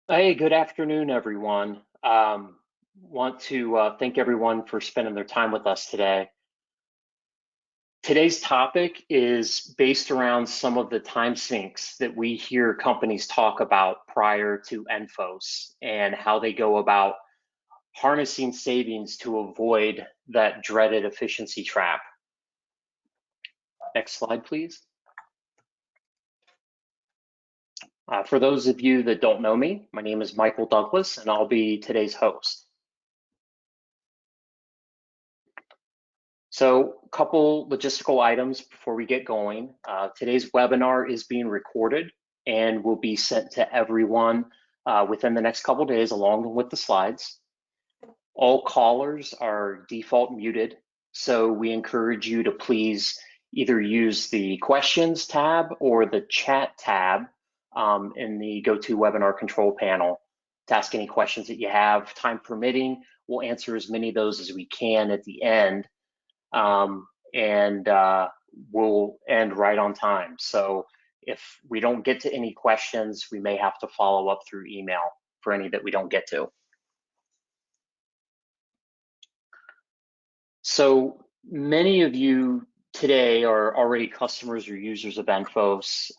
Hey, good afternoon, everyone. Want to thank everyone for spending their time with us today. Today's topic is based around some of the time sinks that we hear companies talk about prior to ENFOS and how they go about harnessing savings to avoid that dreaded efficiency trap. Next slide, please. For those of you that don't know me, my name is Michael Douglas, and I'll be today's host. So a couple logistical items before we get going. Today's webinar is being recorded and will be sent to everyone within the next couple days along with the slides. All callers are default muted, so we encourage you to please either use the questions tab or the chat tab in the GoToWebinar control panel to ask any questions that you have. Time permitting, we'll answer as many of those as we can at the end. We'll end right on time. So if we don't get to any questions, we may have to follow up through email for any that we don't get to. So many of you today are already customers or users of ENFOS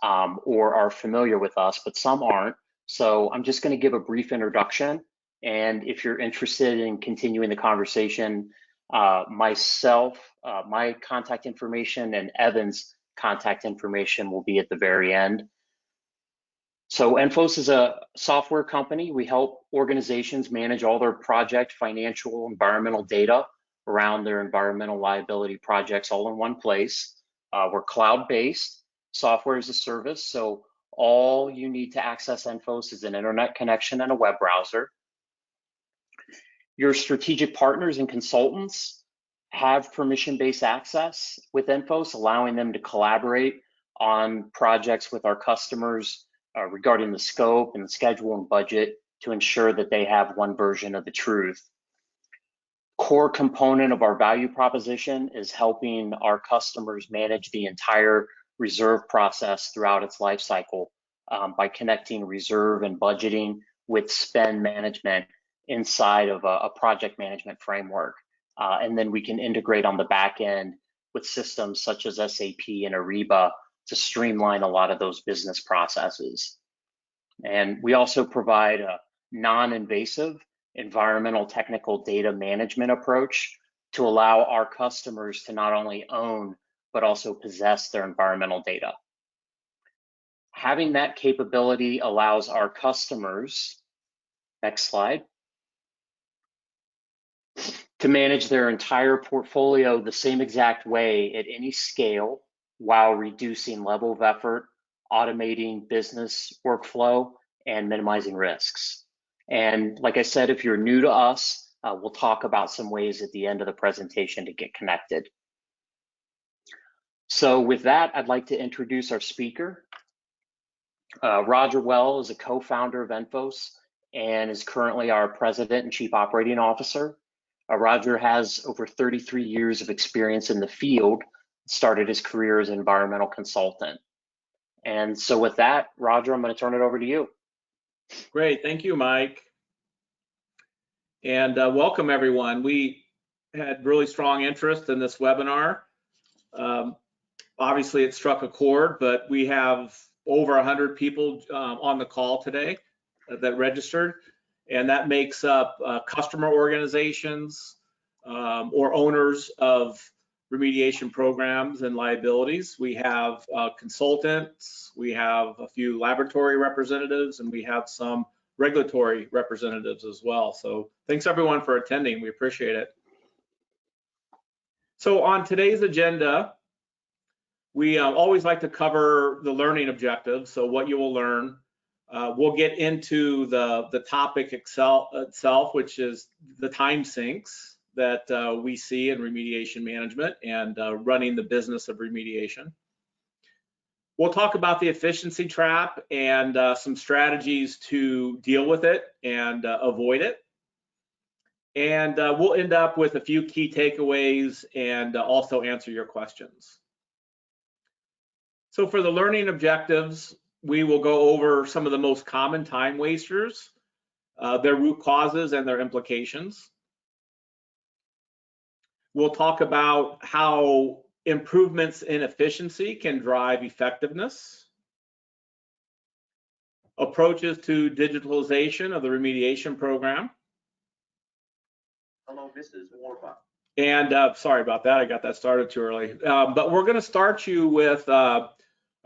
or are familiar with us, but some aren't. So I'm just going to give a brief introduction. And if you're interested in continuing the conversation, myself, my contact information, and Evan's contact information will be at the very end. So ENFOS is a software company. We help organizations manage all their project, financial, environmental data around their environmental liability projects all in one place. We're cloud-based, software as a service. So all you need to access ENFOS is an internet connection and a web browser. Your strategic partners and consultants have permission-based access with ENFOS, allowing them to collaborate on projects with our customers regarding the scope and the schedule and budget to ensure that they have one version of the truth. Core component of our value proposition is helping our customers manage the entire reserve process throughout its life cycle by connecting reserve and budgeting with spend management inside of a project management framework. And then we can integrate on the back end with systems such as SAP and Ariba to streamline a lot of those business processes. And we also provide a non-invasive environmental technical data management approach to allow our customers to not only own, but also possess their environmental data. Having that capability allows our customers, next slide, to manage their entire portfolio the same exact way at any scale while reducing level of effort, automating business workflow, and minimizing risks. And like I said, if you're new to us, we'll talk about some ways at the end of the presentation to get connected. So with that, I'd like to introduce our speaker. Roger Well is a co-founder of ENFOS and is currently our president and chief operating officer. Roger has over 33 years of experience in the field, started his career as an environmental consultant. And so with that, Roger, I'm going to turn it over to you. Great, thank you, Mike. And welcome everyone. We had really strong interest in this webinar. Obviously it struck a chord, but we have over 100 people on the call today that registered. And that makes up customer organizations or owners of remediation programs and liabilities. We have consultants, we have a few laboratory representatives, and we have some regulatory representatives as well. So thanks everyone for attending, we appreciate it. So on today's agenda, we always like to cover the learning objectives, so what you will learn. We'll get into the topic itself, which is the time sinks that we see in remediation management and running the business of remediation. We'll talk about the efficiency trap and some strategies to deal with it and avoid it. And we'll end up with a few key takeaways and also answer your questions. So for the learning objectives, we will go over some of the most common time wasters their root causes and their implications. We'll talk about how improvements in efficiency can drive effectiveness, approaches to digitalization of the remediation program. Hello, Mrs. Warbuck. And sorry about that, I got that started too early. But we're going to start you with a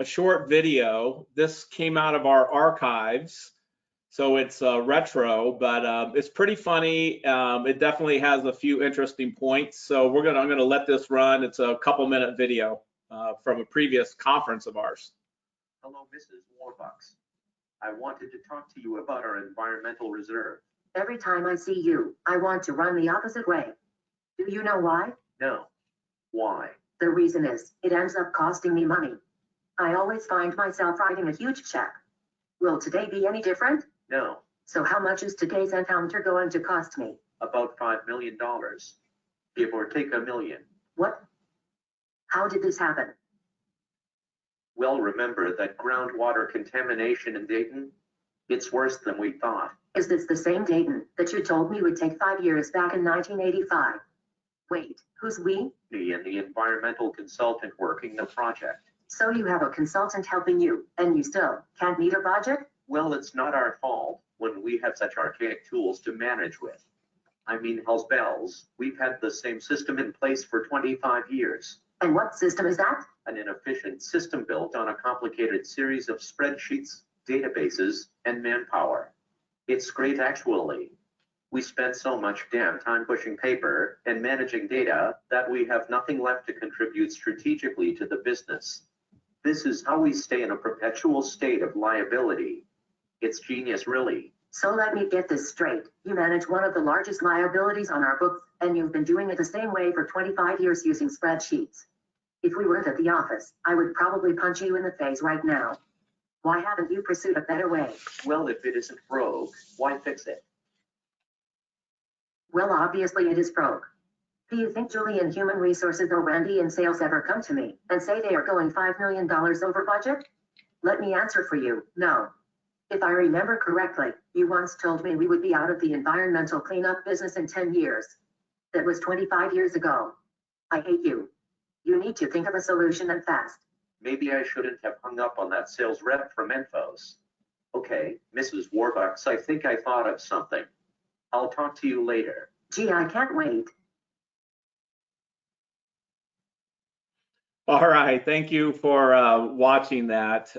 short video. This came out of our archives, so it's retro, but it's pretty funny. It definitely has a few interesting points. So I'm going to let this run. It's a couple-minute video from a previous conference of ours. Hello, Mrs. Warbucks. I wanted to talk to you about our environmental reserve. Every time I see you, I want to run the opposite way. Do you know why? No. Why? The reason is, it ends up costing me money. I always find myself writing a huge check. Will today be any different? No. So how much is today's encounter going to cost me? About $5 million. Give or take $1 million. What? How did this happen? Well, remember that groundwater contamination in Dayton? It's worse than we thought. Is this the same Dayton that you told me would take 5 years back in 1985? Wait, who's we? Me and the environmental consultant working the project. So you have a consultant helping you, and you still can't meet a budget? Well, it's not our fault when we have such archaic tools to manage with. I mean, hell's bells, we've had the same system in place for 25 years. And what system is that? An inefficient system built on a complicated series of spreadsheets, databases, and manpower. It's great, actually. We spend so much damn time pushing paper and managing data that we have nothing left to contribute strategically to the business. This is how we stay in a perpetual state of liability. It's genius, really. So let me get this straight. You manage one of the largest liabilities on our books, and you've been doing it the same way for 25 years using spreadsheets. If we weren't at the office, I would probably punch you in the face right now. Why haven't you pursued a better way? Well, if it isn't broke, why fix it? Well, obviously it is broke. Do you think Julie in Human Resources or Randy in Sales ever come to me and say they are going $5 million over budget? Let me answer for you, no. If I remember correctly, you once told me we would be out of the environmental cleanup business in 10 years. That was 25 years ago. I hate you. You need to think of a solution and fast. Maybe I shouldn't have hung up on that sales rep from ENFOS. Okay, Mrs. Warbucks, I think I thought of something. I'll talk to you later. Gee, I can't wait. All right, thank you for watching that.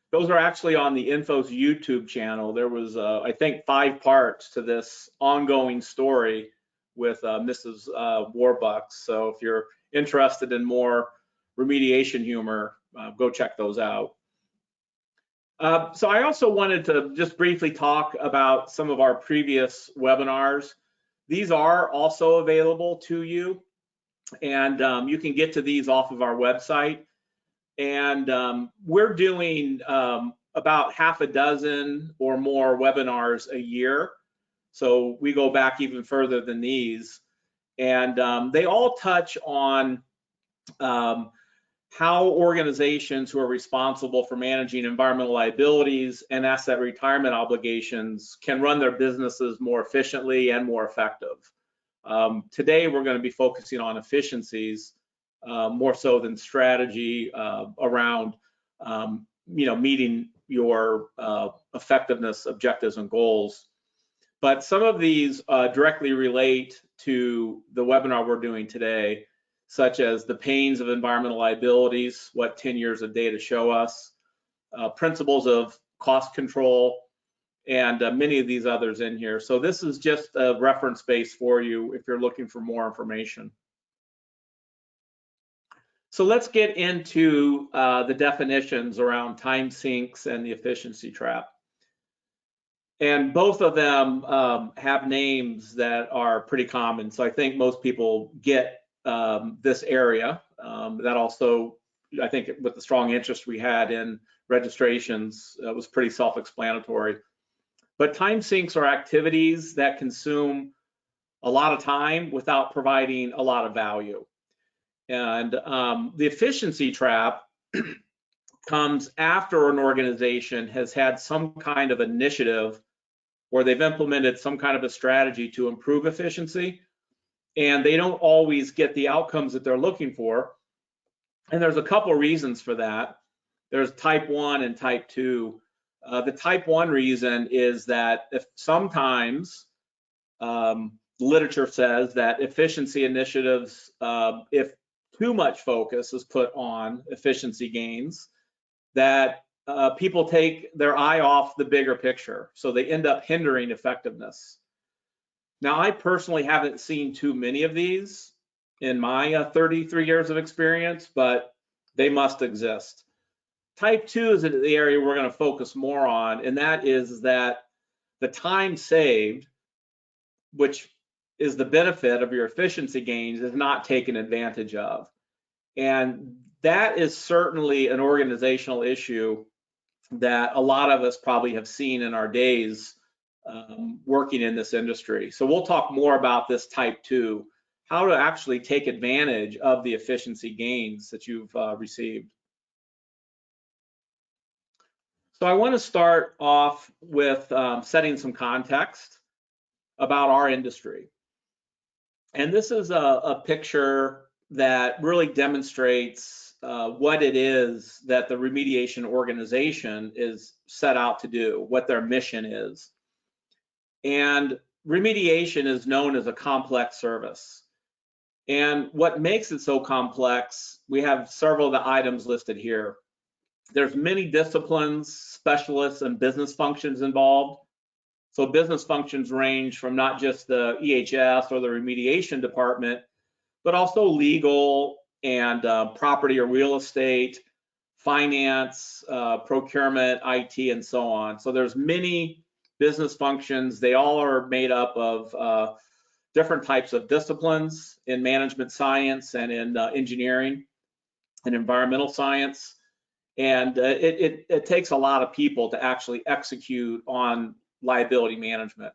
Those are actually on the ENFOS YouTube channel. There was, I think, 5 parts to this ongoing story with Mrs. Warbucks. So if you're interested in more remediation humor, go check those out. So I also wanted to just briefly talk about some of our previous webinars. These are also available to you, and you can get to these off of our website. And we're doing about half a dozen or more webinars a year. So we go back even further than these. And they all touch on how organizations who are responsible for managing environmental liabilities and asset retirement obligations can run their businesses more efficiently and more effective. Today, we're going to be focusing on efficiencies more so than strategy around meeting your effectiveness objectives and goals. But some of these directly relate to the webinar we're doing today, such as the pains of environmental liabilities, what 10 years of data show us, principles of cost control, and many of these others in here. So this is just a reference base for you if you're looking for more information. So let's get into the definitions around time sinks and the efficiency trap. And both of them have names that are pretty common. So I think most people get this area. That also, I think with the strong interest we had in registrations, was pretty self-explanatory. But time sinks are activities that consume a lot of time without providing a lot of value. And the efficiency trap comes after an organization has had some kind of initiative or they've implemented some kind of a strategy to improve efficiency, and they don't always get the outcomes that they're looking for. And there's a couple reasons for that. There's type 1 and type 2. The type 1 reason is that if sometimes literature says that efficiency initiatives, if too much focus is put on efficiency gains, that people take their eye off the bigger picture. So they end up hindering effectiveness. Now, I personally haven't seen too many of these in my 33 years of experience, but they must exist. Type 2 is the area we're going to focus more on, and that is that the time saved, which is the benefit of your efficiency gains, is not taken advantage of. And that is certainly an organizational issue that a lot of us probably have seen in our days working in this industry. So we'll talk more about this type 2, how to actually take advantage of the efficiency gains that you've received. So I want to start off with setting some context about our industry. And this is a picture that really demonstrates what it is that the remediation organization is set out to do, what their mission is. And remediation is known as a complex service. And what makes it so complex, we have several of the items listed here. There's many disciplines, specialists, and business functions involved. So business functions range from not just the EHS or the remediation department, but also legal and property or real estate, finance, procurement, IT, and so on. So there's many business functions. They all are made up of different types of disciplines in management science and in engineering and environmental science. And it takes a lot of people to actually execute on liability management.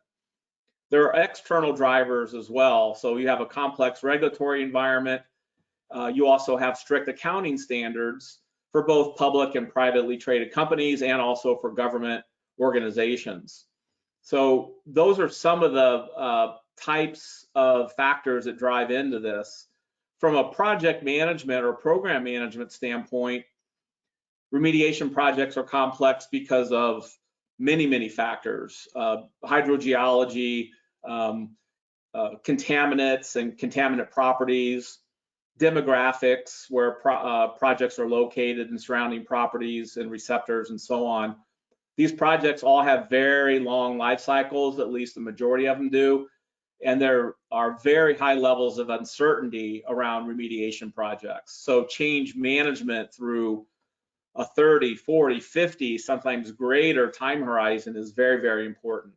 There are external drivers as well. So you have a complex regulatory environment. You also have strict accounting standards for both public and privately traded companies and also for government organizations. So those are some of the types of factors that drive into this. From a project management or program management standpoint, remediation projects are complex because of many factors, hydrogeology, contaminants and contaminant properties, demographics, where projects are located and surrounding properties and receptors and so on. These projects all have very long life cycles, at least the majority of them do, and there are very high levels of uncertainty around remediation projects. So change management through a 30, 40, 50, sometimes greater time horizon is very important.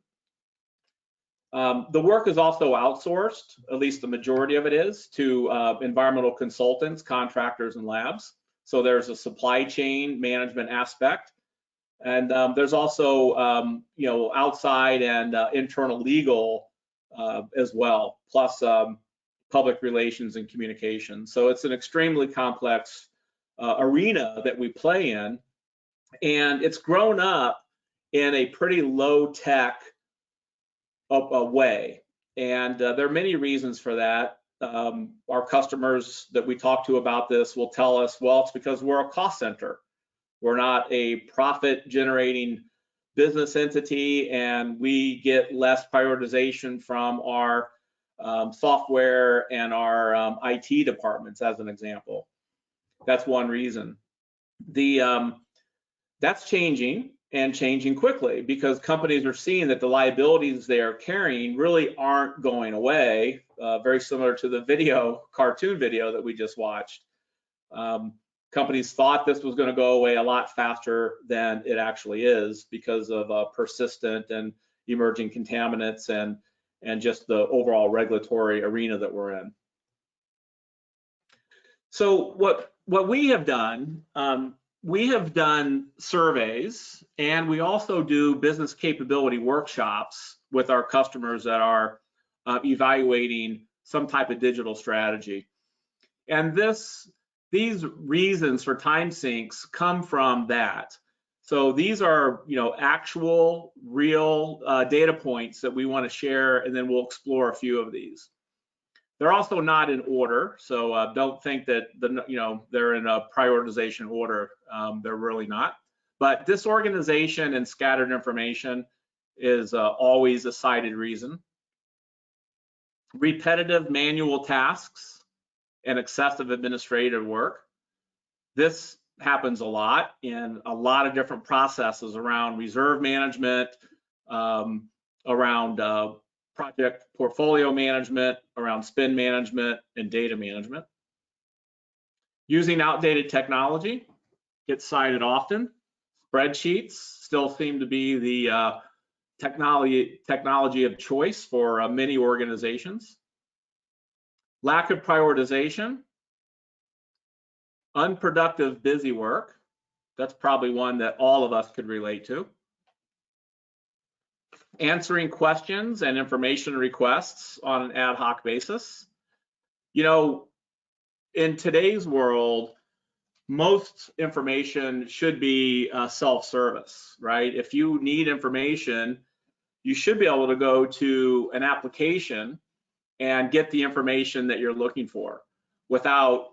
The work is also outsourced, at least the majority of it is, to environmental consultants, contractors, and labs. So there's a supply chain management aspect. And there's also outside and internal legal as well, plus public relations and communication. So it's an extremely complex arena that we play in, and it's grown up in a pretty low tech way. And there are many reasons for that. Our customers that we talk to about this will tell us, well, it's because we're a cost center. We're not a profit generating business entity, and we get less prioritization from our software and our IT departments, as an example. That's one reason. That's changing, and changing quickly, because companies are seeing that the liabilities they are carrying really aren't going away, very similar to the cartoon video that we just watched. Companies thought this was going to go away a lot faster than it actually is because of persistent and emerging contaminants and just the overall regulatory arena that we're in. So what we have done surveys, and we also do business capability workshops with our customers that are evaluating some type of digital strategy. And these reasons for time sinks come from that. So these are, actual, real data points that we want to share, and then we'll explore a few of these. They're also not in order, so don't think that they're in a prioritization order. They're really not. But disorganization and scattered information is always a cited reason. Repetitive manual tasks and excessive administrative work. This happens a lot in a lot of different processes around reserve management, around project portfolio management, around spend management, and data management. Using outdated technology gets cited often. Spreadsheets still seem to be the technology of choice for many organizations. Lack of prioritization. Unproductive busy work. That's probably one that all of us could relate to. Answering questions and information requests on an ad hoc basis. In today's world, most information should be self-service, right? If you need information, you should be able to go to an application and get the information that you're looking for without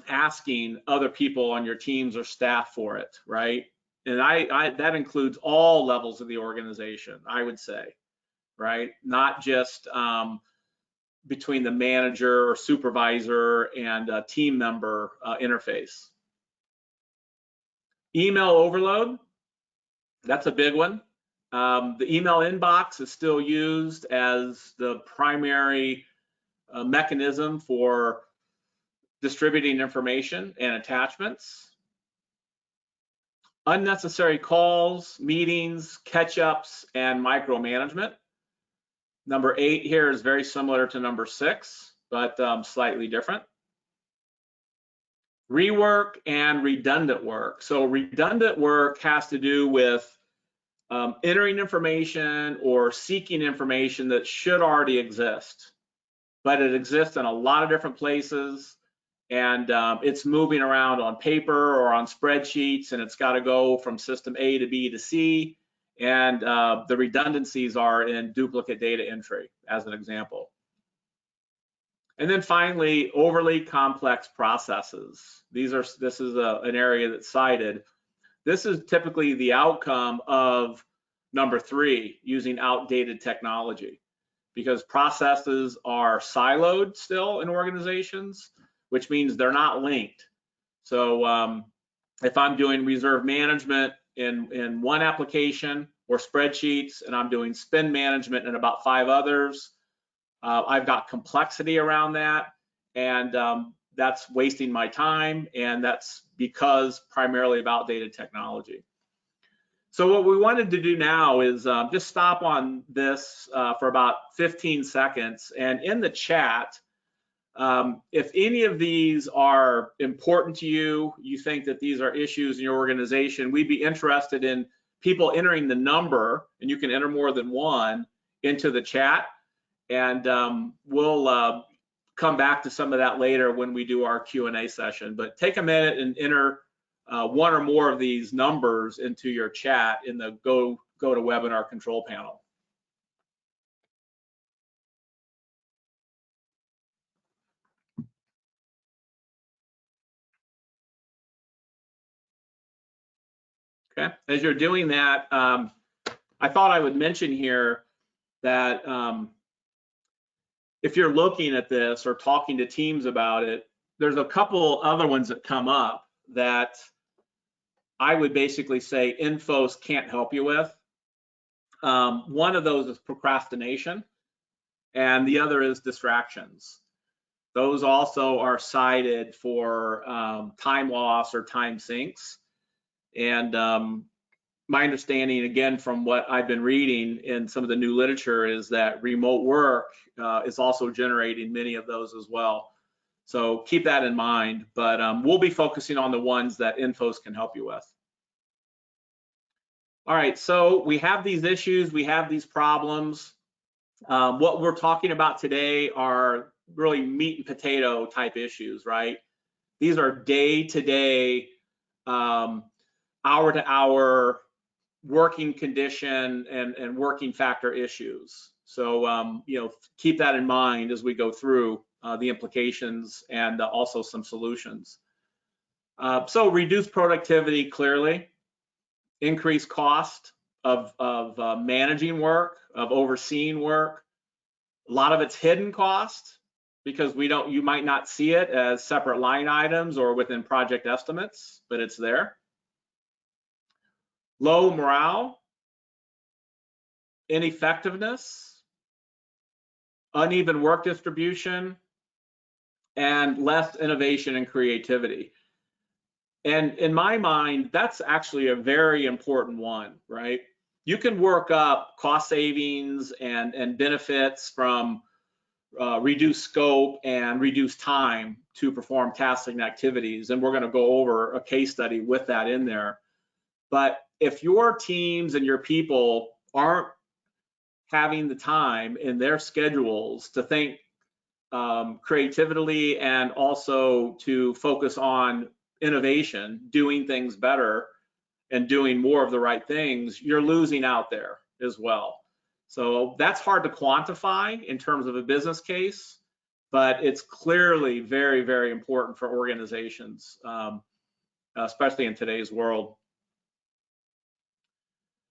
asking other people on your teams or staff for it, right? And that includes all levels of the organization, I would say, right? Not just between the manager or supervisor and team member interface. Email overload, that's a big one. The email inbox is still used as the primary mechanism for distributing information and attachments. Unnecessary calls, meetings, catch-ups, and micromanagement. Number 8 here is very similar to number 6, but slightly different. Rework and redundant work. So redundant work has to do with entering information or seeking information that should already exist, but it exists in a lot of different places, and it's moving around on paper or on spreadsheets, and it's got to go from system A to B to C, and the redundancies are in duplicate data entry, as an example. And then finally, overly complex processes. This is an area that's cited. This is typically the outcome of number 3, using outdated technology, because processes are siloed still in organizations, which means they're not linked. So if I'm doing reserve management in one application or spreadsheets, and I'm doing spend management in about 5 others, I've got complexity around that, and that's wasting my time, and that's because primarily of outdated technology. So what we wanted to do now is just stop on this for about 15 seconds, and in the chat, if any of these are important to you, you think that these are issues in your organization, we'd be interested in people entering the number, and you can enter more than one, into the chat, and we'll come back to some of that later when we do our Q&A session. But take a minute and enter one or more of these numbers into your chat in the Go to Webinar control panel. Okay, as you're doing that, I thought I would mention here that if you're looking at this or talking to teams about it, there's a couple other ones that come up that I would basically say ENFOS can't help you with. One of those is procrastination, and the other is distractions. Those also are cited for time loss or time sinks. And my understanding, again, from what I've been reading in some of the new literature, is that remote work is also generating many of those as well. So keep that in mind, but we'll be focusing on the ones that ENFOS can help you with. All right, so we have these issues, we have these problems. What we're talking about today are really meat and potato type issues, right? These are day-to-day hour-to-hour working condition and working factor issues. So, keep that in mind as we go through the implications and also some solutions. So reduce productivity clearly, increase cost of managing work, of overseeing work. A lot of it's hidden cost because you might not see it as separate line items or within project estimates, but it's there. Low morale, ineffectiveness, uneven work distribution, and less innovation and creativity. And in my mind, that's actually a very important one, right? You can work up cost savings and benefits from reduced scope and reduced time to perform tasks and activities. And we're going to go over a case study with that in there. But if your teams and your people aren't having the time in their schedules to think creatively and also to focus on innovation, doing things better and doing more of the right things, you're losing out there as well. So that's hard to quantify in terms of a business case, but it's clearly very, very important for organizations, especially in today's world.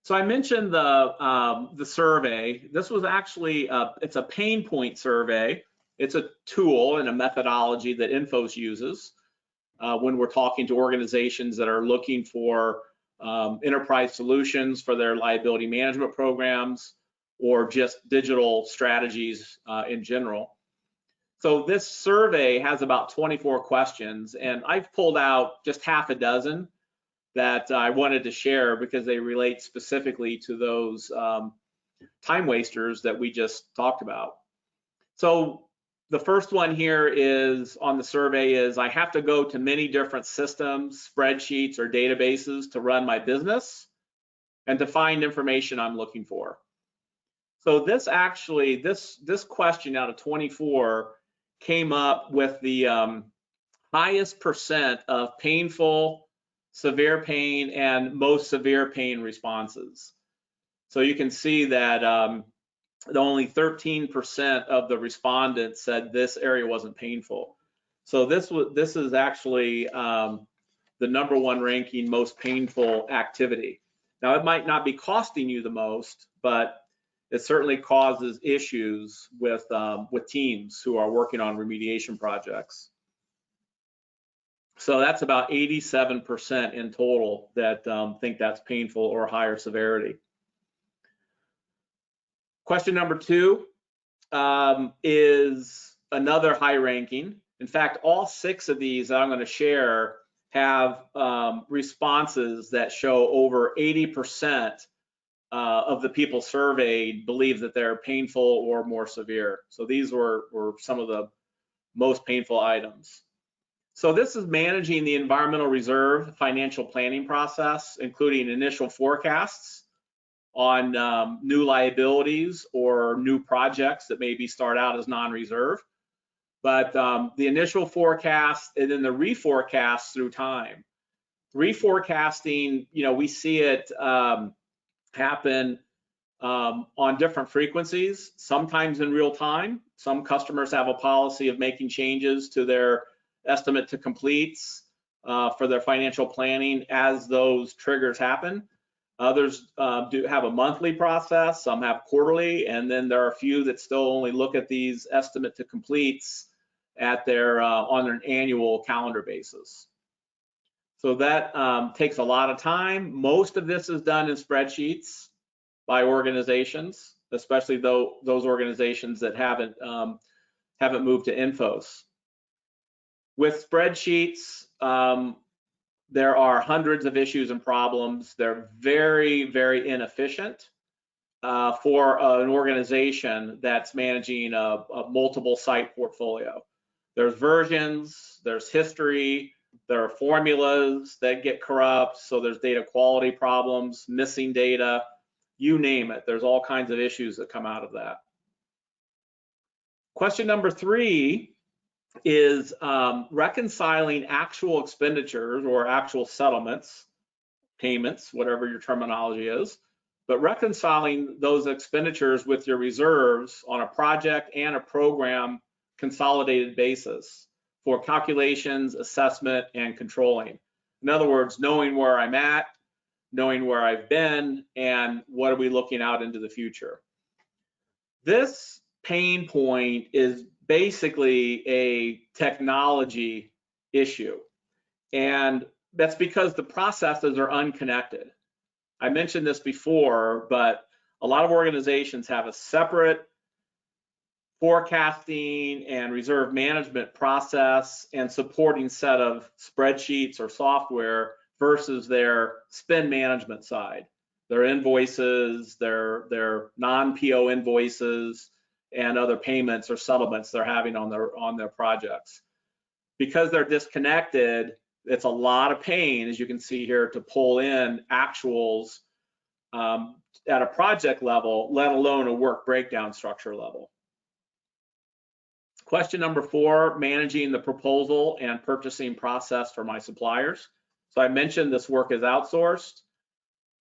So I mentioned the survey. This was actually, it's a pain point survey. It's a tool and a methodology that ENFOS uses when we're talking to organizations that are looking for enterprise solutions for their liability management programs or just digital strategies in general. So this survey has about 24 questions, and I've pulled out just half a dozen that I wanted to share because they relate specifically to those time wasters that we just talked about. So the first one here is on the survey is, I have to go to many different systems, spreadsheets, or databases to run my business and to find information I'm looking for. So this actually, this question out of 24 came up with the highest percent of painful, severe pain, and most severe pain responses. So you can see that only 13% of the respondents said this area wasn't painful. So this is actually the #1 ranking most painful activity. Now it might not be costing you the most, but it certainly causes issues with teams who are working on remediation projects. So that's about 87% in total that think that's painful or higher severity. Question number 2 is another high ranking. In fact, all 6 of these that I'm going to share have responses that show over 80% of the people surveyed believe that they're painful or more severe. So these were some of the most painful items. So this is managing the environmental reserve financial planning process, including initial forecasts on new liabilities or new projects that maybe start out as non-reserve. But the initial forecast and then the reforecast through time. Reforecasting, we see it happen on different frequencies, sometimes in real time. Some customers have a policy of making changes to their estimate to completes for their financial planning as those triggers happen. Others do have a monthly process, some have quarterly, and then there are a few that still only look at these estimate to completes at their on an annual calendar basis. So that takes a lot of time. Most of this is done in spreadsheets by organizations, especially those organizations that haven't moved to ENFOS. With spreadsheets, there are hundreds of issues and problems. They're very, very inefficient for an organization that's managing a multiple site portfolio. There's versions, there's history, there are formulas that get corrupt, so there's data quality problems, missing data, you name it. There's all kinds of issues that come out of that. Question number 3 is reconciling actual expenditures or actual settlements payments, whatever your terminology is, but reconciling those expenditures with your reserves on a project and a program consolidated basis for calculations, assessment, and controlling. In other words, knowing where I'm at, knowing where I've been, and what are we looking out into the future. This pain point is basically a technology issue, and that's because the processes are unconnected. I mentioned this before, but a lot of organizations have a separate forecasting and reserve management process and supporting set of spreadsheets or software versus their spend management side, their invoices, their non-PO invoices, and other payments or settlements they're having on their projects. Because they're disconnected, it's a lot of pain, as you can see here, to pull in actuals at a project level, let alone a work breakdown structure level. Question number 4, managing the proposal and purchasing process for my suppliers. So I mentioned this work is outsourced.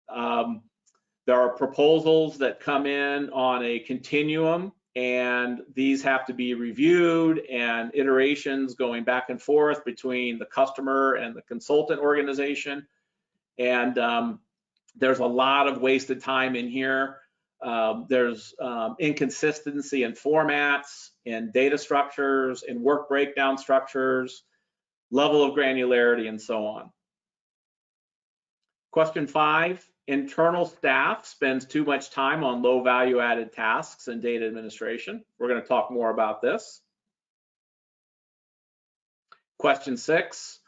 There are proposals that come in on a continuum, and these have to be reviewed and iterations going back and forth between the customer and the consultant organization. And there's a lot of wasted time in here. There's inconsistency in formats, in data structures, in work breakdown structures, level of granularity, and so on. Question 5, internal staff spends too much time on low value added tasks and data administration. We're going to talk more about this. Question 6,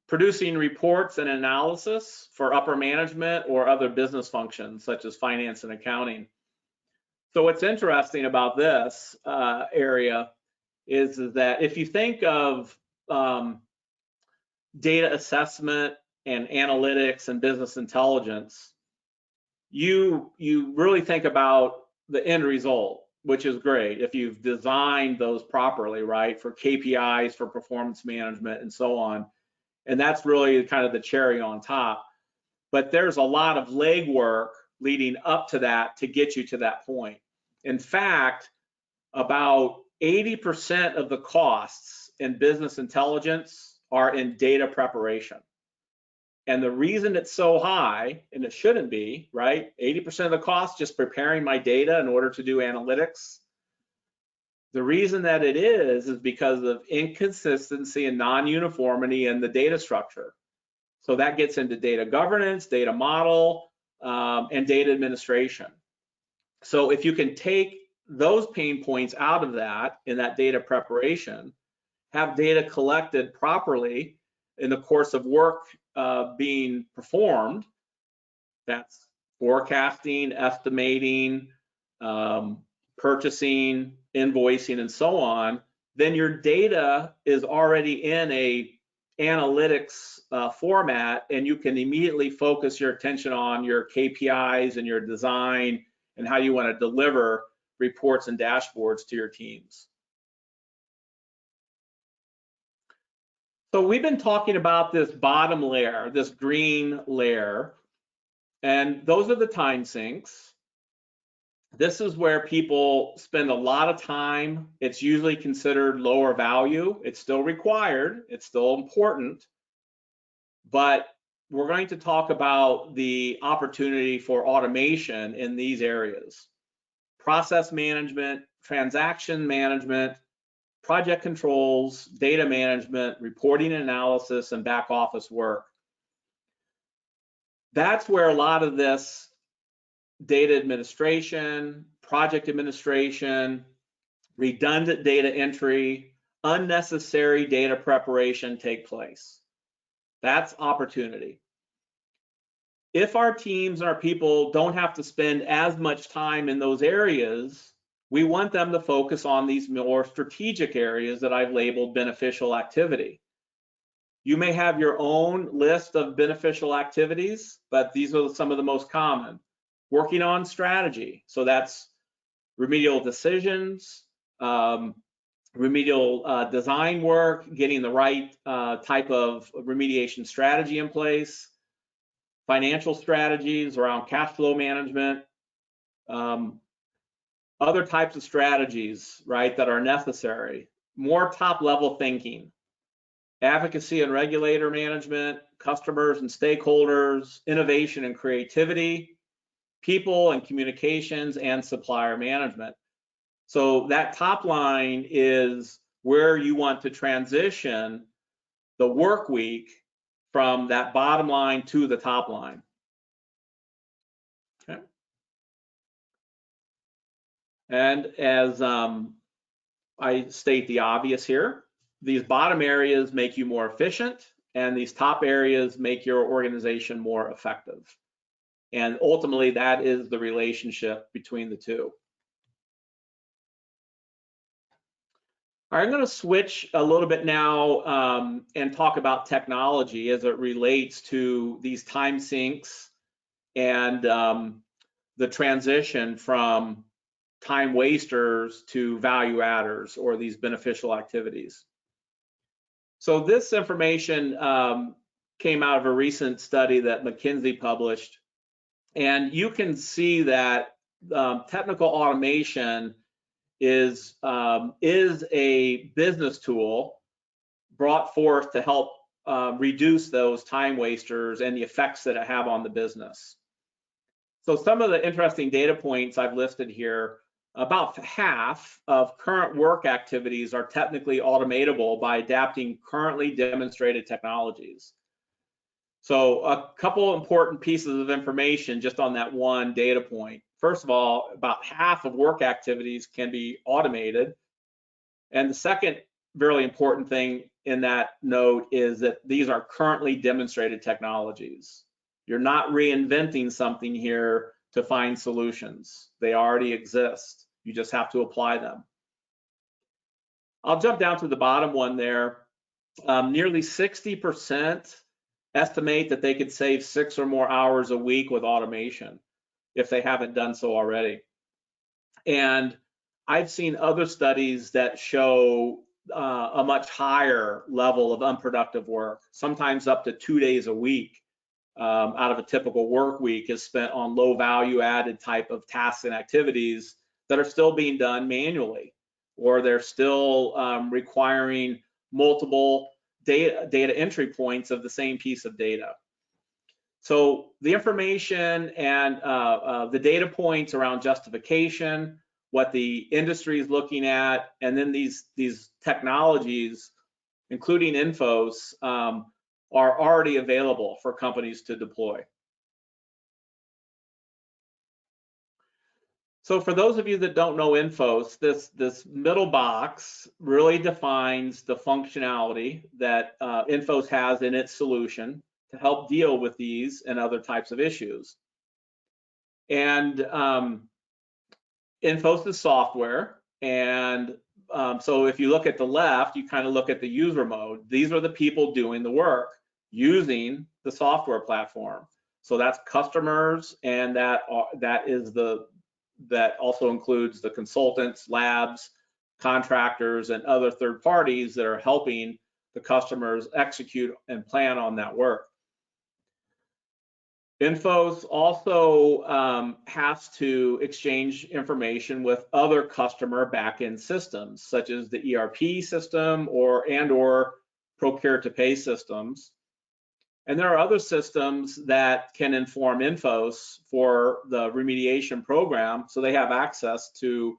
producing reports and analysis for upper management or other business functions such as finance and accounting. So what's interesting about this area is that if you think of data assessment and analytics and business intelligence, you really think about the end result, which is great if you've designed those properly, right, for KPIs, for performance management, and so on. And that's really kind of the cherry on top. But there's a lot of legwork leading up to that to get you to that point. In fact, about 80% of the costs in business intelligence are in data preparation. And the reason it's so high, and it shouldn't be, right? 80% of the cost just preparing my data in order to do analytics. The reason that it is because of inconsistency and non-uniformity in the data structure. So that gets into data governance, data model, and data administration. So if you can take those pain points out of that in that data preparation, have data collected properly in the course of work being performed, that's forecasting, estimating, purchasing, invoicing, and so on, then your data is already in a analytics format, and you can immediately focus your attention on your KPIs and your design and how you want to deliver reports and dashboards to your teams. So we've been talking about this bottom layer, this green layer, and those are the time sinks. This is where people spend a lot of time. It's usually considered lower value. It's still required. It's still important. But we're going to talk about the opportunity for automation in these areas. Process management, transaction management, project controls, data management, reporting and analysis, and back office work. That's where a lot of this data administration, project administration, redundant data entry, unnecessary data preparation take place. That's opportunity. If our teams and our people don't have to spend as much time in those areas, we want them to focus on these more strategic areas that I've labeled beneficial activity. You may have your own list of beneficial activities, but these are some of the most common. Working on strategy, so that's remedial decisions, remedial design work, getting the right type of remediation strategy in place, financial strategies around cash flow management, other types of strategies, right, that are necessary, more top-level thinking, advocacy and regulator management, customers and stakeholders, innovation and creativity, people and communications, and supplier management. So that top line is where you want to transition the work week from that bottom line to the top line. Okay. And as I state the obvious here, these bottom areas make you more efficient, and these top areas make your organization more effective. And ultimately, that is the relationship between the two. All right, I'm going to switch a little bit now and talk about technology as it relates to these time sinks and the transition from time wasters to value adders, or these beneficial activities. So this information came out of a recent study that McKinsey published, and you can see that technical automation is a business tool brought forth to help reduce those time wasters and the effects that it have on the business. So some of the interesting data points I've listed here: about half of current work activities are technically automatable by adapting currently demonstrated technologies. So a couple important pieces of information just on that one data point. First of all, about half of work activities can be automated. And the second really important thing in that note is that these are currently demonstrated technologies. You're not reinventing something here to find solutions. They already exist. You just have to apply them. I'll jump down to the bottom one there. Nearly 60% estimate that they could save 6 or more hours a week with automation if they haven't done so already. And I've seen other studies that show a much higher level of unproductive work, sometimes up to 2 days a week out of a typical work week is spent on low value added type of tasks and activities that are still being done manually, or they're still requiring multiple data entry points of the same piece of data. So the information and the data points around justification, what the industry is looking at, and then these technologies, including ENFOS, are already available for companies to deploy. So for those of you that don't know ENFOS, this middle box really defines the functionality that ENFOS has in its solution to help deal with these and other types of issues. And ENFOS is software, and so if you look at the left, you kind of look at the user mode. These are the people doing the work using the software platform. So that's customers, and that also includes the consultants, labs, contractors, and other third parties that are helping the customers execute and plan on that work. ENFOS also has to exchange information with other customer backend systems, such as the ERP system or procure to pay systems. And there are other systems that can inform ENFOS for the remediation program, so they have access to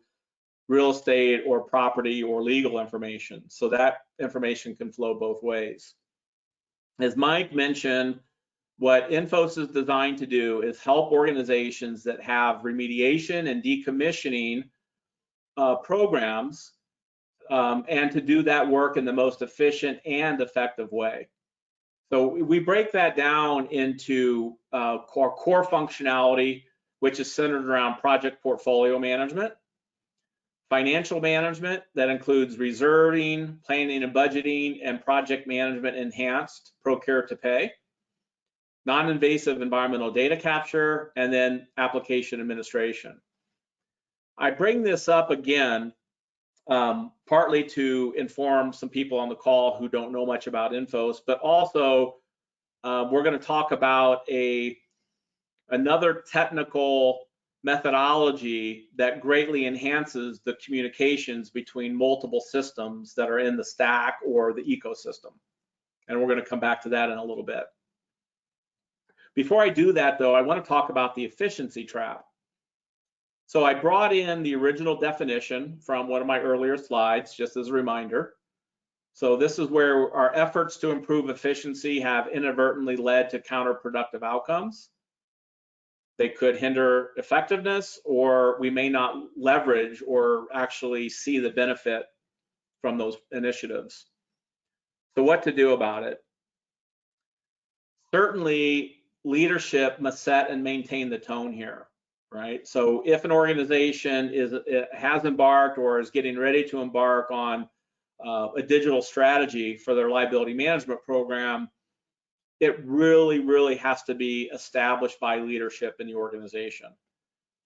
real estate or property or legal information. So that information can flow both ways. As Mike mentioned, what ENFOS is designed to do is help organizations that have remediation and decommissioning programs and to do that work in the most efficient and effective way. So we break that down into core functionality, which is centered around project portfolio management, financial management that includes reserving, planning and budgeting, and project management enhanced, procure to pay, non-invasive environmental data capture, and then application administration. I bring this up again partly to inform some people on the call who don't know much about ENFOS, but also we're going to talk about another technical methodology that greatly enhances the communications between multiple systems that are in the stack or the ecosystem. And we're going to come back to that in a little bit. Before I do that, though, I want to talk about the efficiency trap. So I brought in the original definition from one of my earlier slides, just as a reminder. So this is where our efforts to improve efficiency have inadvertently led to counterproductive outcomes. They could hinder effectiveness, or we may not leverage or actually see the benefit from those initiatives. So what to do about it? Certainly, leadership must set and maintain the tone here, right? So if an organization has embarked or is getting ready to embark on a digital strategy for their liability management program, it really has to be established by leadership in the organization,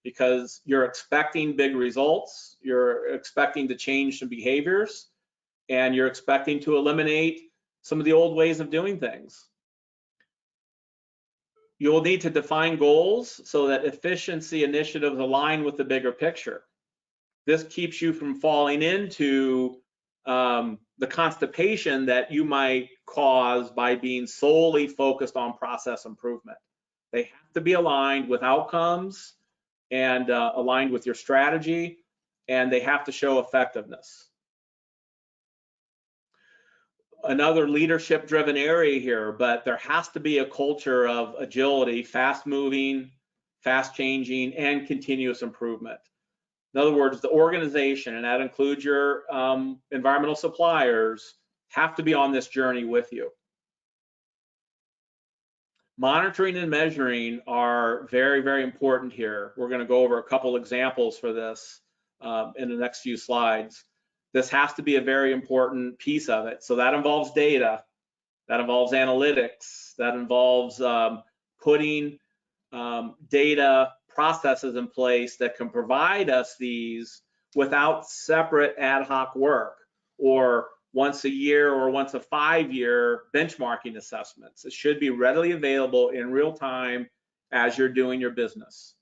because you're expecting big results, you're expecting to change some behaviors, and you're expecting to eliminate some of the old ways of doing things. You'll need to define goals so that efficiency initiatives align with the bigger picture. This keeps you from falling into the constipation that you might cause by being solely focused on process improvement. They have to be aligned with outcomes and aligned with your strategy, and they have to show effectiveness. Another leadership-driven area here, but there has to be a culture of agility, fast-moving, fast-changing, and continuous improvement. In other words, the organization, and that includes your environmental suppliers, have to be on this journey with you. Monitoring and measuring are very important here. We're going to go over a couple examples for this in the next few slides. This has to be a very important piece of it. So that involves data, that involves analytics, that involves putting data processes in place that can provide us these without separate ad hoc work or once a year or once a 5-year benchmarking assessments. It should be readily available in real time as you're doing your business.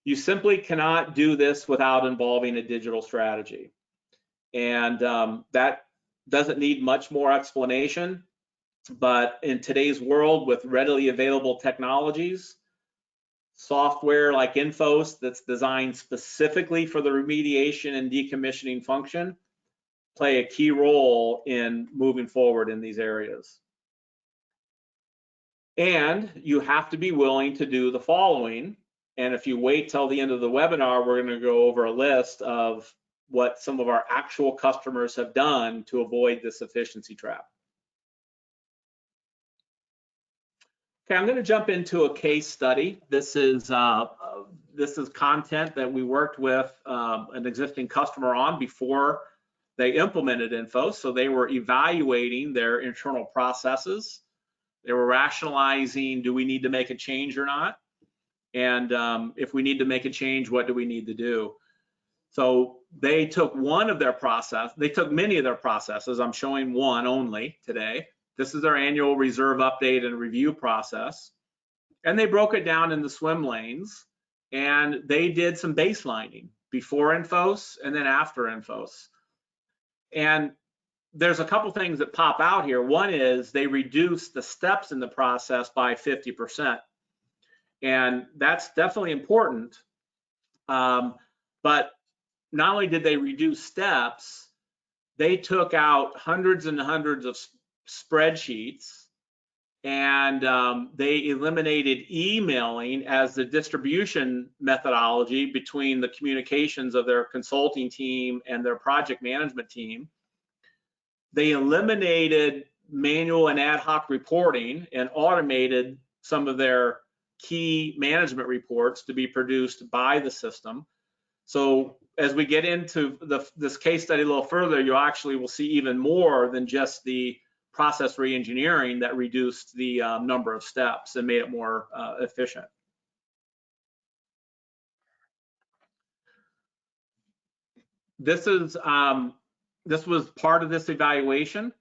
You simply cannot do this without involving a digital strategy. And that doesn't need much more explanation, but in today's world with readily available technologies, software like ENFOS that's designed specifically for the remediation and decommissioning function play a key role in moving forward in these areas. And you have to be willing to do the following. And if you wait till the end of the webinar, we're going to go over a list of what some of our actual customers have done to avoid this efficiency trap. Okay, I'm going to jump into a case study. This is content that we worked with an existing customer on before they implemented ENFOS. So they were evaluating their internal processes. They were rationalizing, do we need to make a change or not? And if we need to make a change, what do we need to do? So they took one of their they took many of their processes. I'm showing one only today. This is their annual reserve update and review process. And they broke it down into swim lanes, and they did some baselining before ENFOS and then after ENFOS. And there's a couple things that pop out here. One is they reduced the steps in the process by 50%. And that's definitely important. But not only did they reduce steps, they took out hundreds and hundreds of spreadsheets, and they eliminated emailing as the distribution methodology between the communications of their consulting team and their project management team. They eliminated manual and ad hoc reporting and automated some of their key management reports to be produced by the system. So as we get into this case study a little further, you actually will see even more than just the process reengineering that reduced the number of steps and made it more efficient. This was part of this evaluation,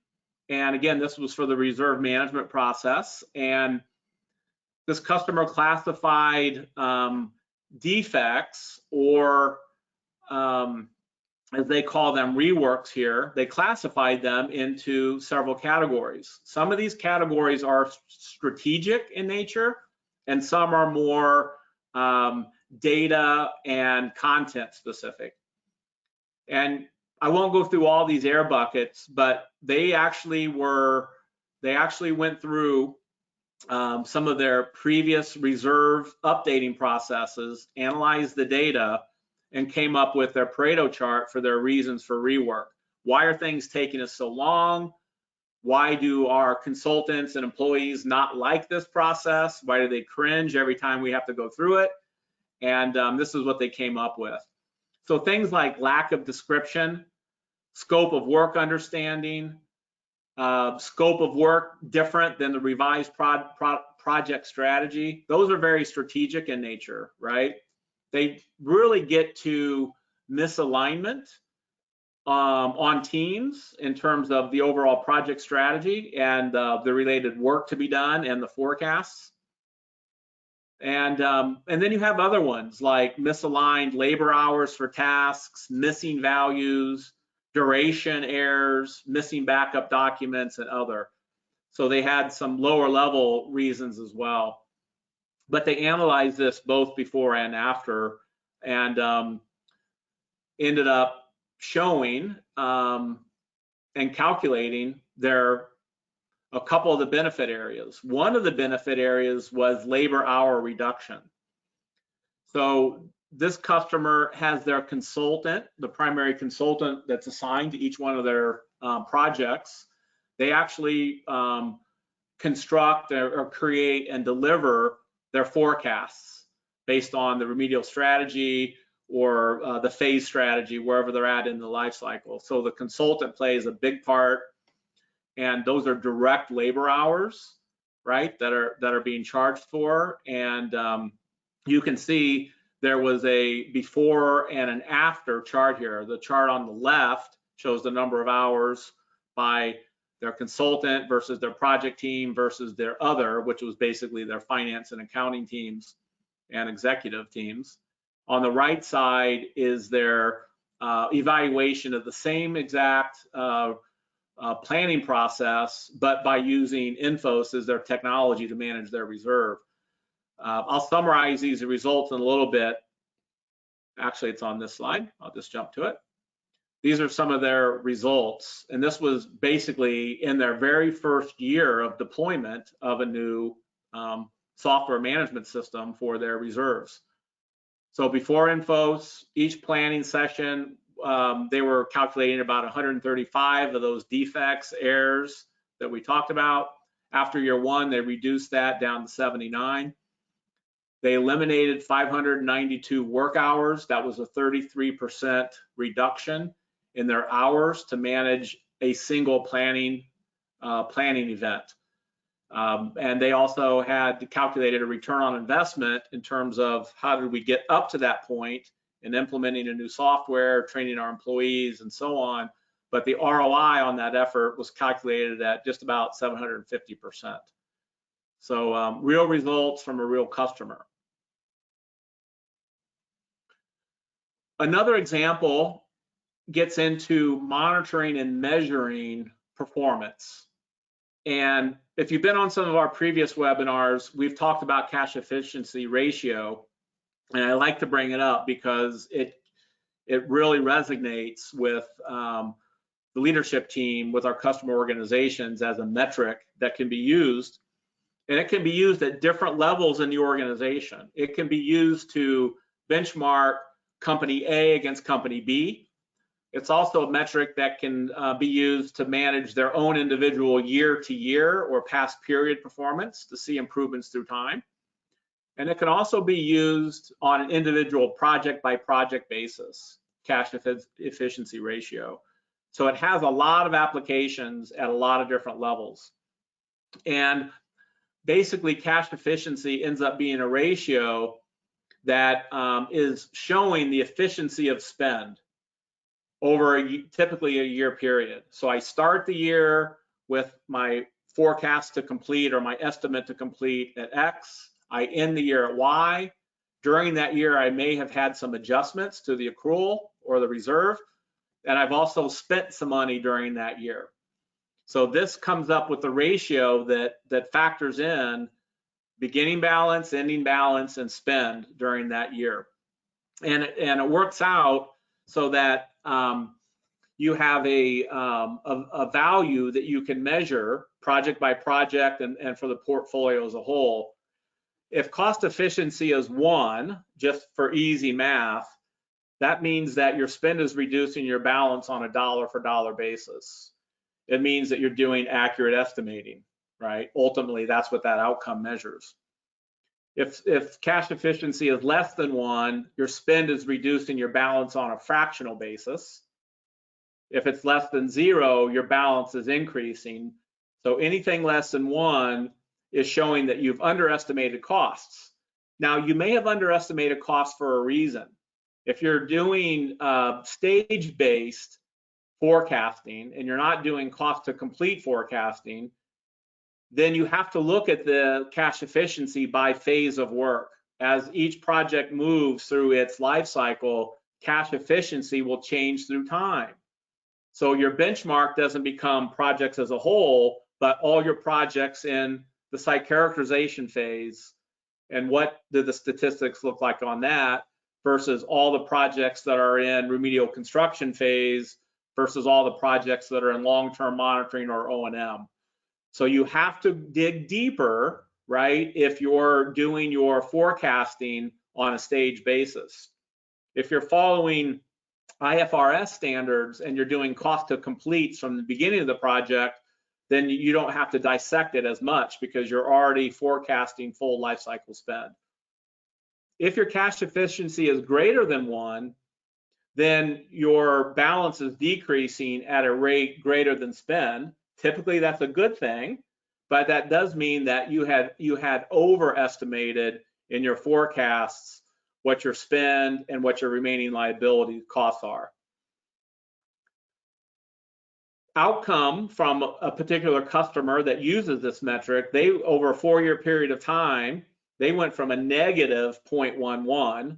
And again, this was for the reserve management process. And this customer classified defects, or as they call them, reworks here, they classified them into several categories. Some of these categories are strategic in nature, and some are more data and content specific. And I won't go through all these air buckets, but they actually went through some of their previous reserve updating processes, analyzed the data, and came up with their Pareto chart for their reasons for rework. Why are things taking us so long? Why do our consultants and employees not like this process? Why do they cringe every time we have to go through it? And this is what they came up with. So things like lack of description, scope of work understanding, scope of work different than the revised project strategy. Those are very strategic in nature, right? They really get to misalignment on teams in terms of the overall project strategy and the related work to be done and the forecasts. And then you have other ones like misaligned labor hours for tasks, missing values, duration errors, missing backup documents, and other. So they had some lower level reasons as well. But they analyzed this both before and after, and ended up showing and calculating a couple of the benefit areas. One of the benefit areas was labor hour reduction. So this customer has their consultant, the primary consultant that's assigned to each one of their projects. They actually construct or create and deliver their forecasts based on the remedial strategy or the phase strategy, wherever they're at in the life cycle. So the consultant plays a big part, and those are direct labor hours, right, that are being charged for. And you can see there was a before and an after chart here. The chart on the left shows the number of hours by their consultant versus their project team versus their other, which was basically their finance and accounting teams and executive teams. On the right side is their evaluation of the same exact planning process, but by using ENFOS as their technology to manage their reserve. I'll summarize these results in a little bit. Actually, it's on this slide. I'll just jump to it. These are some of their results, and this was basically in their very first year of deployment of a new software management system for their reserves. So before ENFOS, each planning session, they were calculating about 135 of those defects, errors that we talked about. After year one, they reduced that down to 79. They eliminated 592 work hours. That was a 33% reduction in their hours to manage a single planning event. And they also had calculated a return on investment in terms of how did we get up to that point in implementing a new software, training our employees, and so on. But the ROI on that effort was calculated at just about 750%. So real results from a real customer. Another example gets into monitoring and measuring performance. And if you've been on some of our previous webinars, we've talked about cash efficiency ratio, and I like to bring it up because it really resonates with the leadership team, with our customer organizations as a metric that can be used, and it can be used at different levels in the organization. It can be used to benchmark company A against company B. It's also a metric that can be used to manage their own individual year-to-year or past period performance to see improvements through time. And it can also be used on an individual project-by-project basis, cash efficiency ratio. So it has a lot of applications at a lot of different levels. And basically, cash efficiency ends up being a ratio that is showing the efficiency of spend over typically a year period. So I start the year with my forecast to complete or my estimate to complete at X. I end the year at Y. During that year, I may have had some adjustments to the accrual or the reserve, and I've also spent some money during that year. So this comes up with the ratio that factors in beginning balance, ending balance, and spend during that year. And it works out so that you have a value that you can measure project by project and for the portfolio as a whole. If cost efficiency is 1, just for easy math, that means that your spend is reducing your balance on a dollar for dollar basis. It means that you're doing accurate estimating, right? Ultimately, that's what that outcome measures. If cash efficiency is less than 1, your spend is reducing your balance on a fractional basis. If it's less than 0, your balance is increasing. So anything less than 1 is showing that you've underestimated costs. Now, you may have underestimated costs for a reason. If you're doing stage-based forecasting and you're not doing cost to complete forecasting, then you have to look at the cash efficiency by phase of work. As each project moves through its life cycle, cash efficiency will change through time. So your benchmark doesn't become projects as a whole, but all your projects in the site characterization phase, and what do the statistics look like on that versus all the projects that are in remedial construction phase versus all the projects that are in long-term monitoring or O&M. So you have to dig deeper, right, if you're doing your forecasting on a stage basis. If you're following IFRS standards and you're doing cost to complete from the beginning of the project, then you don't have to dissect it as much because you're already forecasting full life cycle spend. If your cash efficiency is greater than 1, then your balance is decreasing at a rate greater than spend. Typically, that's a good thing, but that does mean that you had overestimated in your forecasts what your spend and what your remaining liability costs are. Outcome from a particular customer that uses this metric, they over a 4-year period of time, they went from a negative 0.11,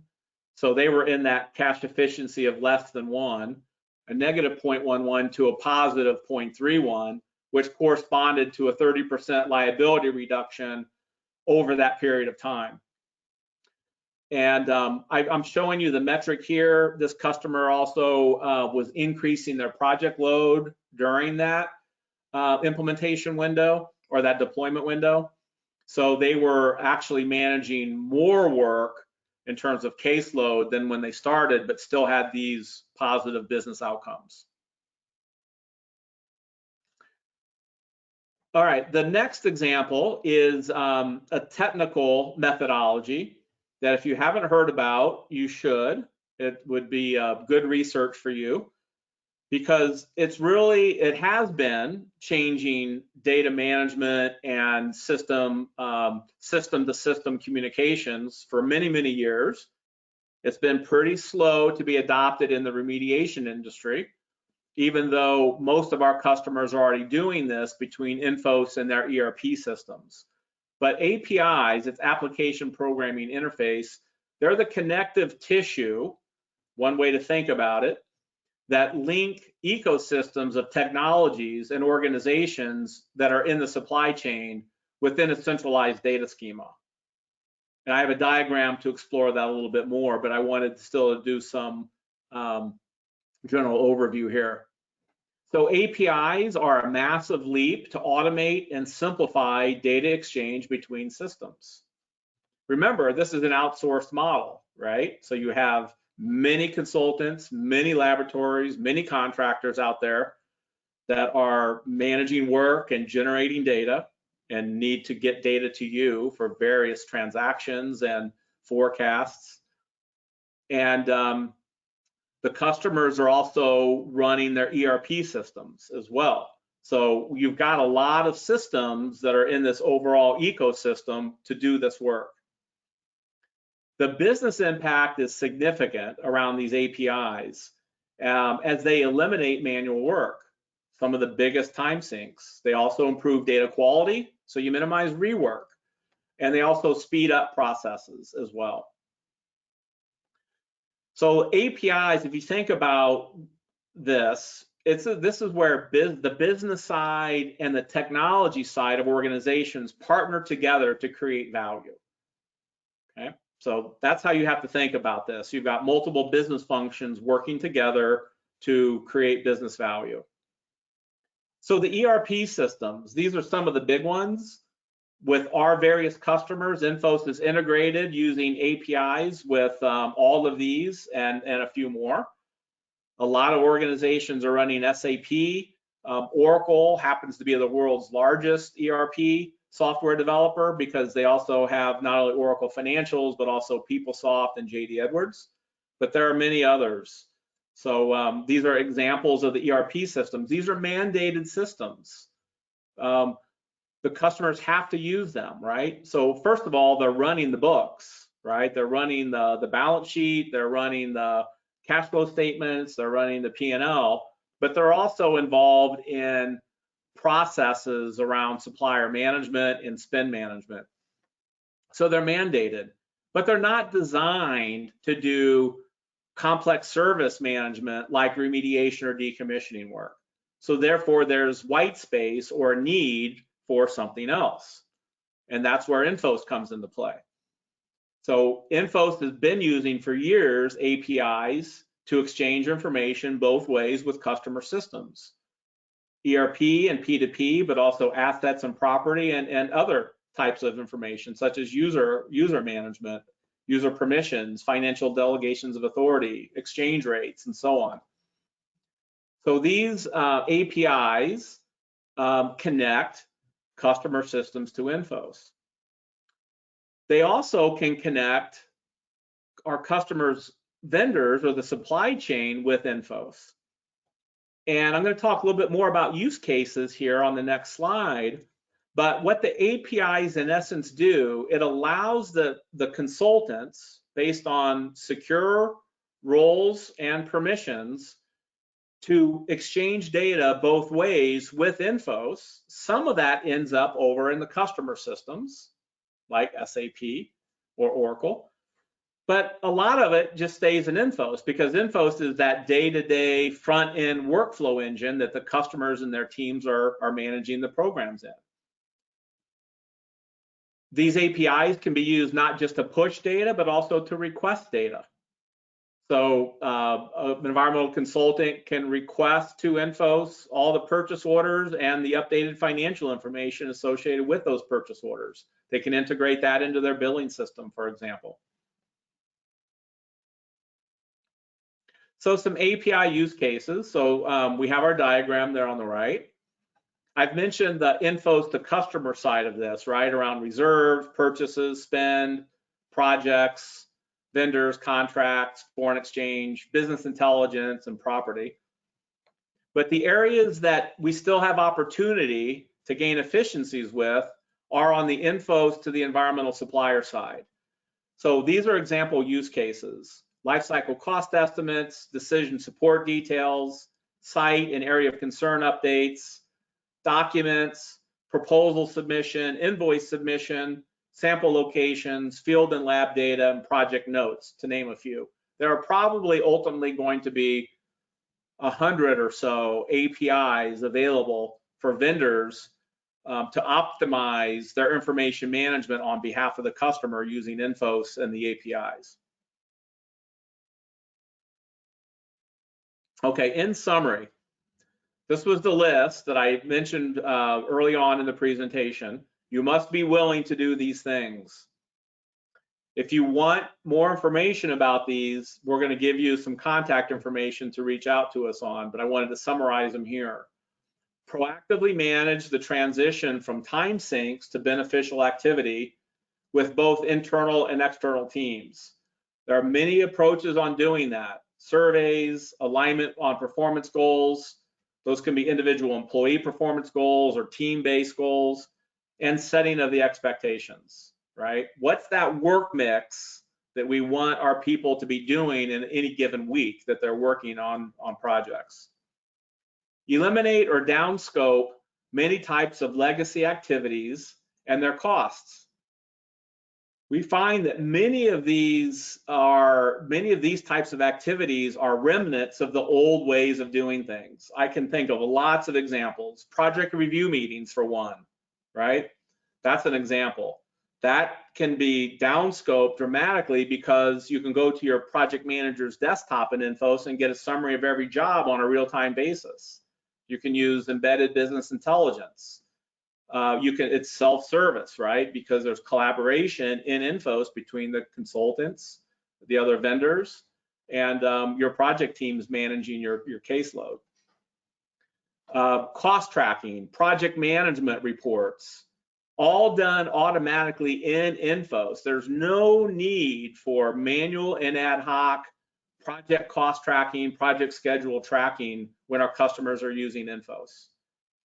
so they were in that cash efficiency of less than 1, a negative 0.11 to a positive 0.31, which corresponded to a 30% liability reduction over that period of time. And I'm showing you the metric here. This customer also was increasing their project load during that implementation window or that deployment window. So they were actually managing more work in terms of caseload than when they started, but still had these positive business outcomes. All right, the next example is a technical methodology that if you haven't heard about, you should. It would be good research for you because it has been changing data management and system to system communications for many, many years. It's been pretty slow to be adopted in the remediation industry, even though most of our customers are already doing this between ENFOS and their ERP systems. But APIs, it's application programming interface, they're the connective tissue, one way to think about it, that link ecosystems of technologies and organizations that are in the supply chain within a centralized data schema. And I have a diagram to explore that a little bit more, but I wanted still to do some general overview here. So APIs are a massive leap to automate and simplify data exchange between systems. Remember, this is an outsourced model, right? So you have many consultants, many laboratories, many contractors out there that are managing work and generating data and need to get data to you for various transactions and forecasts. And the customers are also running their ERP systems as well. So you've got a lot of systems that are in this overall ecosystem to do this work. The business impact is significant around these APIs as they eliminate manual work. some of the biggest time sinks. They also improve data quality, so you minimize rework. And they also speed up processes as well. So APIs, if you think about this, this is where the business side and the technology side of organizations partner together to create value. Okay, so that's how you have to think about this. You've got multiple business functions working together to create business value. So the ERP systems, these are some of the big ones. With our various customers, ENFOS is integrated using APIs with all of these and a few more. A lot of organizations are running SAP. Oracle happens to be the world's largest ERP software developer because they also have not only Oracle Financials, but also PeopleSoft and JD Edwards. But there are many others. So these are examples of the ERP systems. These are mandated systems. The customers have to use them, right? So first of all, they're running the books, right? They're running the balance sheet, they're running the cash flow statements, they're running the P&L, but they're also involved in processes around supplier management and spend management. So they're mandated, but they're not designed to do complex service management like remediation or decommissioning work. So therefore, there's white space or a need for something else. And that's where ENFOS comes into play. So ENFOS has been using for years APIs to exchange information both ways with customer systems, ERP and P2P, but also assets and property and other types of information such as user management, user permissions, financial delegations of authority, exchange rates, and so on. So these APIs connect customer systems to ENFOS. They also can connect our customers' vendors or the supply chain with ENFOS. And I'm going to talk a little bit more about use cases here on the next slide. But what the APIs in essence do, it allows the consultants, based on secure roles and permissions, to exchange data both ways with ENFOS. Some of that ends up over in the customer systems, like SAP or Oracle, but a lot of it just stays in ENFOS because ENFOS is that day-to-day front-end workflow engine that the customers and their teams are managing the programs in. These APIs can be used not just to push data, but also to request data. So an environmental consultant can request to ENFOS all the purchase orders and the updated financial information associated with those purchase orders. They can integrate that into their billing system, for example. So some API use cases. So we have our diagram there on the right. I've mentioned the ENFOS to customer side of this, right? Around reserves, purchases, spend, projects, vendors, contracts, foreign exchange, business intelligence, and property. But the areas that we still have opportunity to gain efficiencies with are on the ENFOS to the environmental supplier side. So these are example use cases: lifecycle cost estimates, decision support details, site and area of concern updates, documents, proposal submission, invoice submission, sample locations, field and lab data, and project notes, to name a few. There are probably ultimately going to be 100 or so APIs available for vendors to optimize their information management on behalf of the customer using ENFOS and the APIs. Okay, in summary, this was the list that I mentioned early on in the presentation. You must be willing to do these things. If you want more information about these, we're going to give you some contact information to reach out to us on, but I wanted to summarize them here. Proactively manage the transition from time sinks to beneficial activity with both internal and external teams. There are many approaches on doing that. Surveys, alignment on performance goals. Those can be individual employee performance goals or team-based goals, and setting of the expectations, right? What's that work mix that we want our people to be doing in any given week that they're working on projects? Eliminate or downscope many types of legacy activities and their costs. We find that many of these types of activities are remnants of the old ways of doing things. I can think of lots of examples. Project review meetings, for one, right? That's an example. That can be downscoped dramatically because you can go to your project manager's desktop in ENFOS and get a summary of every job on a real-time basis. You can use embedded business intelligence. It's self-service, right? Because there's collaboration in ENFOS between the consultants, the other vendors, and your project teams managing your caseload. Cost tracking, project management reports, all done automatically in ENFOS. There's no need for manual and ad hoc project cost tracking, project schedule tracking when our customers are using ENFOS.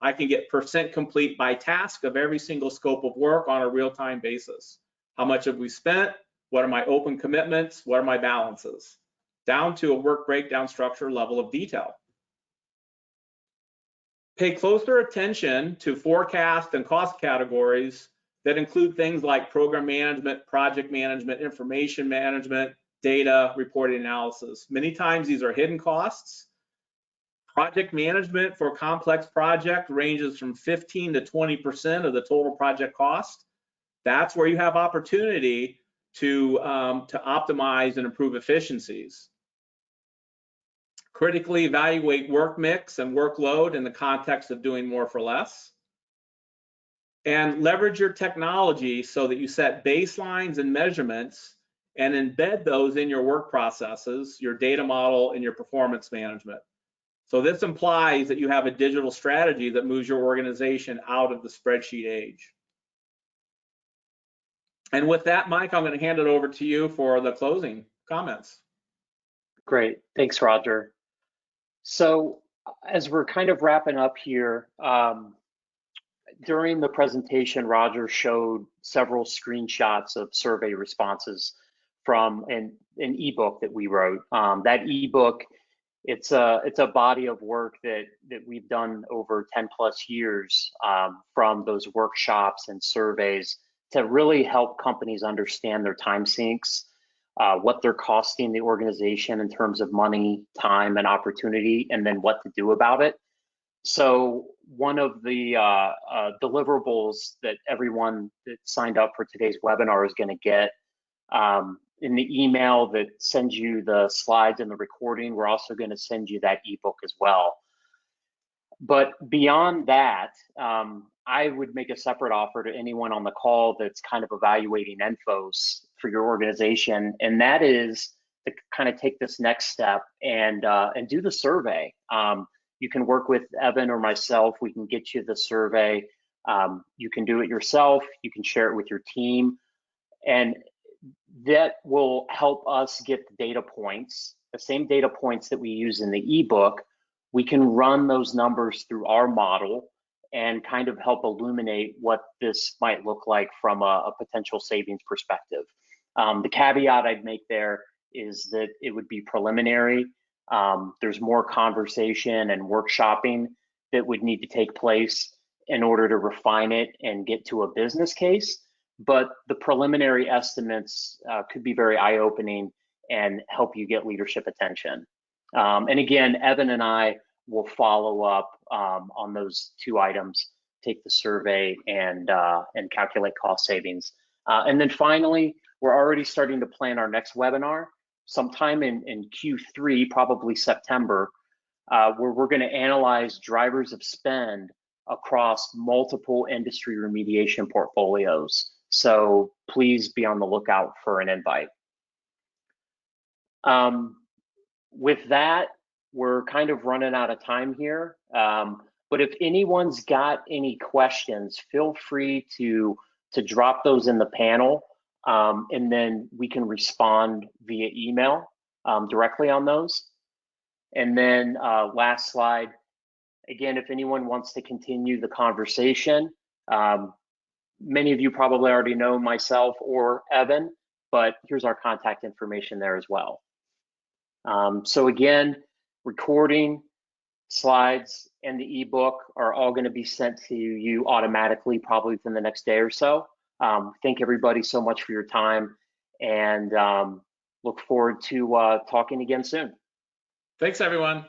I can get % complete by task of every single scope of work on a real-time basis. How much have we spent? What are my open commitments? What are my balances? Down to a work breakdown structure level of detail. Pay closer attention to forecast and cost categories that include things like program management, project management, information management, data, reporting analysis. Many times these are hidden costs. Project management for a complex project ranges from 15 to 20% of the total project cost. That's where you have opportunity to optimize and improve efficiencies. Critically evaluate work mix and workload in the context of doing more for less. And leverage your technology so that you set baselines and measurements and embed those in your work processes, your data model, and your performance management. So this implies that you have a digital strategy that moves your organization out of the spreadsheet age. And with that, Mike, I'm going to hand it over to you for the closing comments. Great, thanks, Roger. So as we're kind of wrapping up here, during the presentation, Roger showed several screenshots of survey responses from an ebook that we wrote. That ebook, it's a body of work that we've done over 10 plus years from those workshops and surveys to really help companies understand their time sinks, what they're costing the organization in terms of money, time, and opportunity, and then what to do about it. So one of the deliverables that everyone that signed up for today's webinar is going to get in the email that sends you the slides and the recording, we're also going to send you that ebook as well. But beyond that, I would make a separate offer to anyone on the call that's kind of evaluating ENFOS for your organization, and that is to kind of take this next step and do the survey. You can work with Evan or myself. We can get you the survey. You can do it yourself. You can share it with your team, and that will help us get the data points, the same data points that we use in the ebook. We can run those numbers through our model and kind of help illuminate what this might look like from a potential savings perspective. The caveat I'd make there is that it would be preliminary. There's more conversation and workshopping that would need to take place in order to refine it and get to a business case. But the preliminary estimates could be very eye-opening and help you get leadership attention. And again, Evan and I will follow up on those two items, take the survey and calculate cost savings. And then finally, we're already starting to plan our next webinar sometime in Q3, probably September, where we're going to analyze drivers of spend across multiple industry remediation portfolios. So please be on the lookout for an invite. With that, we're kind of running out of time here. But if anyone's got any questions, feel free to drop those in the panel, and then we can respond via email directly on those. And then last slide, again, if anyone wants to continue the conversation, many of you probably already know myself or Evan, but here's our contact information there as well. So again, recording slides, and the ebook are all going to be sent to you automatically, probably within the next day or so. Thank everybody so much for your time, and look forward to talking again soon. Thanks, everyone.